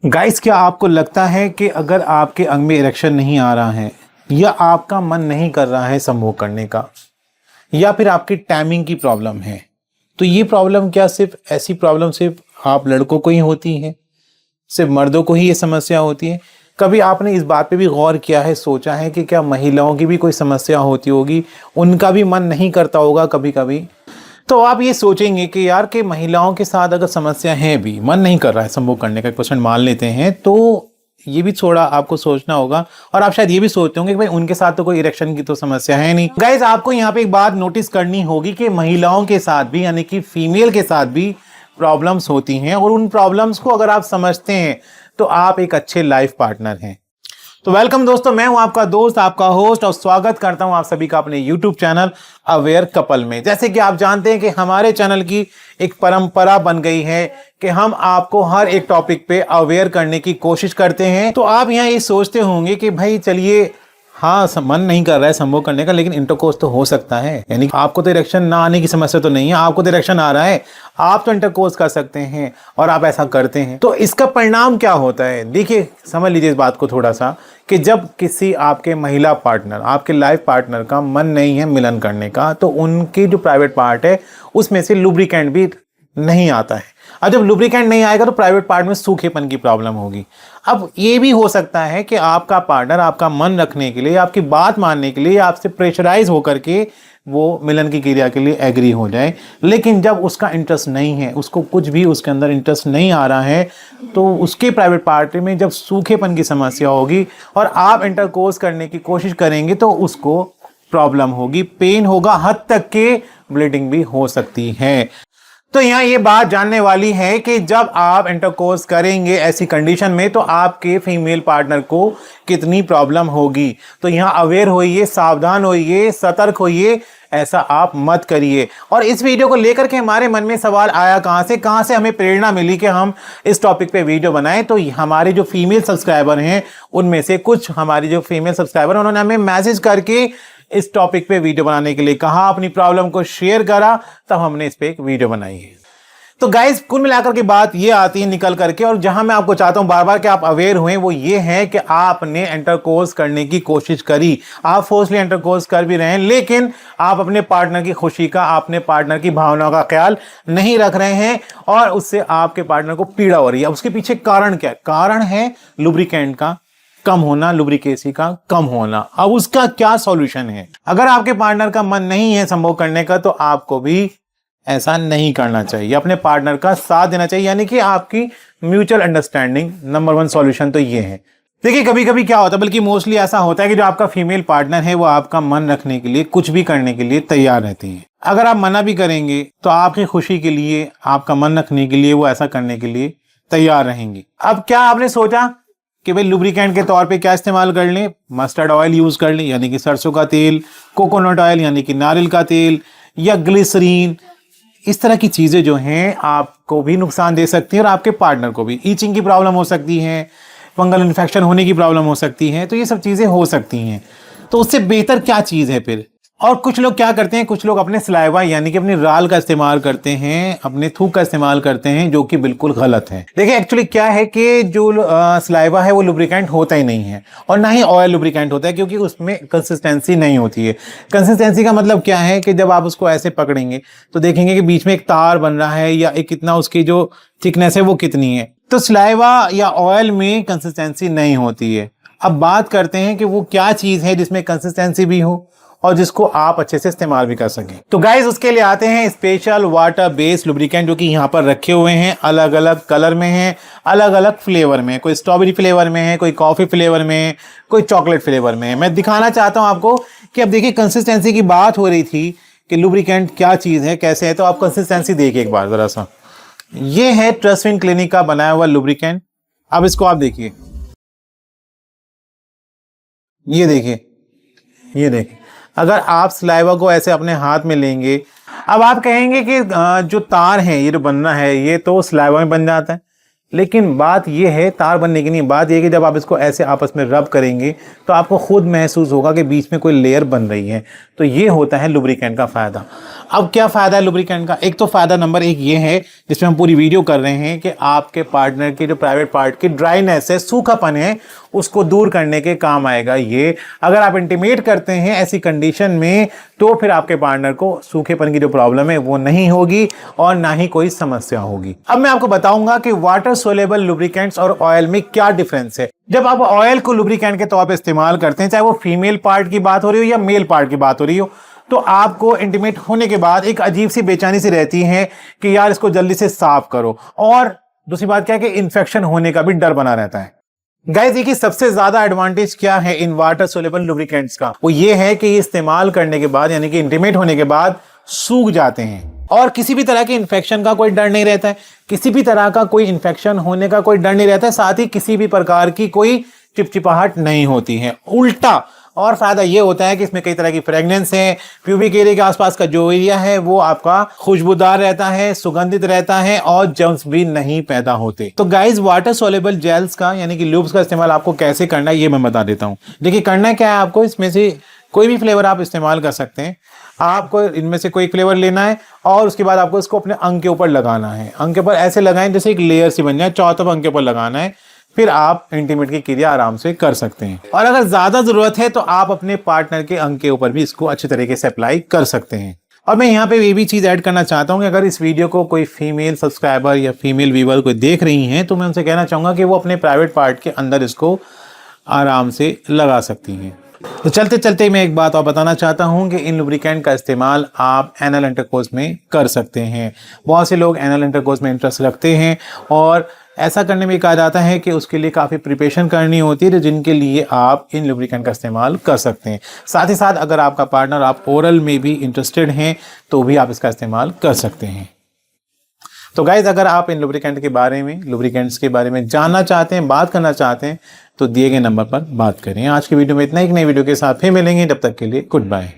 Guys, क्या आपको लगता है कि अगर आपके अंग में इरेक्शन नहीं आ रहा है या आपका मन नहीं कर रहा है संभोग करने का या फिर आपकी टाइमिंग की प्रॉब्लम है, तो ये प्रॉब्लम क्या सिर्फ ऐसी प्रॉब्लम सिर्फ आप लड़कों को ही होती है, सिर्फ मर्दों को ही ये समस्या होती है? कभी आपने इस बात पे भी गौर किया है, सोचा है कि क्या महिलाओं की भी कोई समस्या होती होगी, उनका भी मन नहीं करता होगा कभी कभी? तो आप ये सोचेंगे कि यार कि महिलाओं के साथ अगर समस्या है, भी मन नहीं कर रहा है संभोग करने का, 1% मान लेते हैं, तो ये भी थोड़ा आपको सोचना होगा। और आप शायद ये भी सोचते होंगे कि भाई उनके साथ तो कोई इरेक्शन की तो समस्या है नहीं। गाइज, आपको यहाँ पे एक बात नोटिस करनी होगी कि महिलाओं के साथ भी, यानी कि फीमेल के साथ भी प्रॉब्लम्स होती हैं, और उन प्रॉब्लम्स को अगर आप समझते हैं तो आप एक अच्छे लाइफ पार्टनर हैं। तो वेलकम दोस्तों, मैं हूं आपका दोस्त, आपका होस्ट, और स्वागत करता हूं आप सभी का अपने YouTube चैनल अवेयर कपल में। जैसे कि आप जानते हैं कि हमारे चैनल की एक परंपरा बन गई है कि हम आपको हर एक टॉपिक पे अवेयर करने की कोशिश करते हैं। तो आप यहाँ ये सोचते होंगे कि भाई चलिए, हाँ मन नहीं कर रहा है संभोग करने का, लेकिन इंटरकोर्स तो हो सकता है, यानी आपको तो इरेक्शन ना आने की समस्या तो नहीं है, आपको तो इरेक्शन आ रहा है, आप तो इंटरकोर्स कर सकते हैं और आप ऐसा करते हैं। तो इसका परिणाम क्या होता है, देखिए समझ लीजिए इस बात को थोड़ा सा, कि जब किसी आपके महिला पार्टनर, आपके लाइफ पार्टनर का मन नहीं है मिलन करने का, तो उनकी जो प्राइवेट पार्ट है उसमें से लुब्रिकेंट भी नहीं आता है। अब जब लुब्रिकेंट नहीं आएगा तो प्राइवेट पार्ट में सूखेपन की प्रॉब्लम होगी। अब ये भी हो सकता है कि आपका पार्टनर आपका मन रखने के लिए, आपकी बात मानने के लिए आपसे प्रेशराइज होकर के वो मिलन की क्रिया के लिए एग्री हो जाए, लेकिन जब उसका इंटरेस्ट नहीं है, उसको कुछ भी उसके अंदर इंटरेस्ट नहीं आ रहा है, तो उसके प्राइवेट पार्ट में जब सूखेपन की समस्या होगी और आप इंटरकोर्स करने की कोशिश करेंगे तो उसको प्रॉब्लम होगी, पेन होगा, हद तक के ब्लीडिंग भी हो सकती है। तो यहाँ ये बात जानने वाली है कि जब आप इंटरकोर्स करेंगे ऐसी कंडीशन में तो आपके फीमेल पार्टनर को कितनी प्रॉब्लम होगी। तो यहाँ अवेयर होइए, सावधान होइए, सतर्क होइए, ऐसा आप मत करिए। और इस वीडियो को लेकर के हमारे मन में सवाल आया कहाँ से हमें प्रेरणा मिली कि हम इस टॉपिक पे वीडियो बनाएं। तो हमारे जो फीमेल सब्सक्राइबर हैं उनमें से कुछ हमारी जो फीमेल सब्सक्राइबर, उन्होंने हमें मैसेज करके इस टॉपिक पे वीडियो बनाने के लिए कहा, अपनी प्रॉब्लम को शेयर करा, तब हमने इस पे एक वीडियो बनाई है। तो गाइस, कुल मिलाकर के बात ये आती है निकल करके, और जहां मैं आपको चाहता हूं बार बार कि आप अवेयर हुए, वो ये है कि आपने इंटरकोर्स करने की कोशिश करी, आप फोर्सली इंटरकोर्स कर भी रहे हैं, लेकिन आप अपने पार्टनर की खुशी का, अपने पार्टनर की भावनाओं का ख्याल नहीं रख रहे हैं, और उससे आपके पार्टनर को पीड़ा हो रही है। उसके पीछे कारण क्या है? कारण है लुब्रिकेंट का कम होना, लुब्रिकेसी का कम होना। अब उसका क्या सॉल्यूशन है? अगर आपके पार्टनर का मन नहीं है संभोग करने का, तो आपको भी ऐसा नहीं करना चाहिए, अपने पार्टनर का साथ देना चाहिए, यानी कि आपकी म्यूचुअल अंडरस्टैंडिंग नंबर 1 सॉल्यूशन तो ये है। देखिए, कभी कभी क्या होता है, बल्कि मोस्टली ऐसा होता है कि जो आपका फीमेल पार्टनर है वो आपका मन रखने के लिए, कुछ भी करने के लिए तैयार रहती है। अगर आप मना भी करेंगे तो आपकी खुशी के लिए, आपका मन रखने के लिए वो ऐसा करने के लिए तैयार रहेंगी। अब क्या आपने सोचा कि भाई लुब्रिकेंट के तौर पे क्या इस्तेमाल कर लें? मस्टर्ड ऑयल यूज कर लें, यानी कि सरसों का तेल, कोकोनट ऑयल यानी कि नारियल का तेल, या ग्लिसरीन। इस तरह की चीजें जो हैं आपको भी नुकसान दे सकती हैं और आपके पार्टनर को भी। ईचिंग की प्रॉब्लम हो सकती है, फंगल इन्फेक्शन होने की प्रॉब्लम हो सकती है, तो ये सब चीजें हो सकती हैं। तो उससे बेहतर क्या चीज है फिर? और कुछ लोग क्या करते हैं, कुछ लोग अपने सलाइवा यानी कि अपनी राल का इस्तेमाल करते हैं, अपने थूक का इस्तेमाल करते हैं, जो कि बिल्कुल गलत है। देखिए, एक्चुअली क्या है कि जो सलाइवा है वो लुब्रिकेंट होता ही नहीं है, और ना ही ऑयल लुब्रिकेंट होता है, क्योंकि उसमें कंसिस्टेंसी नहीं होती है। कंसिस्टेंसी का मतलब क्या है कि जब आप उसको ऐसे पकड़ेंगे तो देखेंगे कि बीच में एक तार बन रहा है, या एक कितना उसकी जो थिकनेस है वो कितनी है। तो सलाइवा या ऑयल में कंसिस्टेंसी नहीं होती है। अब बात करते हैं कि वो क्या चीज है जिसमें कंसिस्टेंसी भी हो और जिसको आप अच्छे से इस्तेमाल भी कर सकें। तो गाइस, उसके लिए आते हैं स्पेशल वाटर बेस्ड लुब्रिकेंट, जो कि यहाँ पर रखे हुए हैं, अलग अलग कलर में हैं, अलग अलग फ्लेवर में। कोई स्ट्रॉबेरी फ्लेवर में है, कोई कॉफी फ्लेवर में है, कोई चॉकलेट फ्लेवर में है। मैं दिखाना चाहता हूँ आपको कि अब देखिए, कंसिस्टेंसी की बात हो रही थी कि लुब्रिकेंट क्या चीज है, कैसे है, तो आप कंसिस्टेंसी देखिए एक बार जरा सा। ये है ट्रस्टविन क्लिनिक का बनाया हुआ लुब्रिकेंट। अब इसको आप देखिए, ये देखिए, ये देखिए। अगर आप सलाइवा को ऐसे अपने हाथ में लेंगे, अब आप कहेंगे कि जो तार है, ये जो बनना है, ये तो सलाइवा में बन जाता है, लेकिन बात यह है, तार बनने की नहीं, बात यह है कि जब आप इसको ऐसे आपस में रब करेंगे तो आपको खुद महसूस होगा कि बीच में कोई लेयर बन रही है। तो ये होता है लुब्रिकेंट का फ़ायदा। अब क्या फ़ायदा है लुब्रिकेंट का? एक तो फ़ायदा नंबर एक ये है, जिसमें हम पूरी वीडियो कर रहे हैं, कि आपके पार्टनर की जो प्राइवेट पार्ट की ड्राइनेस है, सूखापन है, उसको दूर करने के काम आएगा ये। अगर आप इंटीमेट करते हैं ऐसी कंडीशन में तो फिर आपके पार्टनर को सूखेपन की जो प्रॉब्लम है वो नहीं होगी और ना ही कोई समस्या होगी। अब मैं आपको बताऊंगा कि वाटर सोलेबल लुब्रिकेंट्स और ऑयल में क्या डिफरेंस है। जब आप ऑयल को लुब्रिकेंट के तौर पर इस्तेमाल करते हैं, चाहे वो फीमेल पार्ट की बात हो रही हो या मेल पार्ट की बात हो रही हो, तो आपको इंटीमेट होने के बाद एक अजीब सी बेचैनी सी रहती है कि यार इसको जल्दी से साफ करो। और दूसरी बात क्या है कि इन्फेक्शन होने का भी डर बना रहता है। गाइस देखिए, सबसे ज्यादा एडवांटेज क्या है इन वाटर सोलेबल लुब्रिकेंट्स का? वो ये है कि ये इस्तेमाल करने के बाद, यानी कि इंटीमेट होने के बाद सूख जाते हैं और किसी भी तरह के इन्फेक्शन का कोई डर नहीं रहता है, किसी भी तरह का कोई इन्फेक्शन होने का कोई डर नहीं रहता है, साथ ही किसी भी प्रकार की कोई चिपचिपाहट नहीं होती है। उल्टा और फायदा ये होता है कि इसमें कई तरह की फ्रेगनेंस है, प्यूबिक एरिया के आसपास का जो एरिया है वो आपका खुशबूदार रहता है, सुगंधित रहता है और जर्म्स भी नहीं पैदा होते। तो गाइस, वाटर सोलेबल जेल्स का यानी कि लूब्स का इस्तेमाल आपको कैसे करना है ये मैं बता देता हूँ। देखिए, करना क्या है आपको, इसमें से कोई भी फ्लेवर आप इस्तेमाल कर सकते हैं। आपको इनमें से कोई फ्लेवर लेना है और उसके बाद आपको इसको अपने अंग के ऊपर लगाना है। अंग के ऊपर ऐसे लगाएं जैसे एक लेयर सी बन जाए, चौथा अंग के ऊपर लगाना है, फिर आप इंटीमेट की क्रिया आराम से कर सकते हैं। और अगर ज्यादा जरूरत है तो आप अपने पार्टनर के अंग के ऊपर भी इसको अच्छे तरीके से अप्लाई कर सकते हैं। और मैं यहाँ पे ये भी चीज ऐड करना चाहता हूँ कि अगर इस वीडियो को कोई फीमेल सब्सक्राइबर या फीमेल व्यूअर कोई देख रही हैं तो मैं उनसे कहना चाहूंगा कि वो अपने प्राइवेट पार्ट के अंदर इसको आराम से लगा सकती हैं। तो चलते चलते मैं एक बात और बताना चाहता हूं कि इन लुब्रिकेंट का इस्तेमाल आप एनल इंटरकोर्स में कर सकते हैं। बहुत से लोग एनल इंटरकोर्स में इंटरेस्ट रखते हैं और ऐसा करने में कहा जाता है कि उसके लिए काफ़ी प्रिपरेशन करनी होती है, जिनके लिए आप इन लुब्रिकेंट का इस्तेमाल कर सकते हैं। साथ ही साथ अगर आपका पार्टनर आप ओरल में भी इंटरेस्टेड हैं तो भी आप इसका इस्तेमाल कर सकते हैं। तो गाइज, अगर आप इन लुब्रिकेंट्स के बारे में जानना चाहते हैं, बात करना चाहते हैं, तो दिए गए नंबर पर बात करें। आज की वीडियो में इतना ही। एक नई वीडियो के साथ फिर मिलेंगे, तब तक के लिए गुड बाय।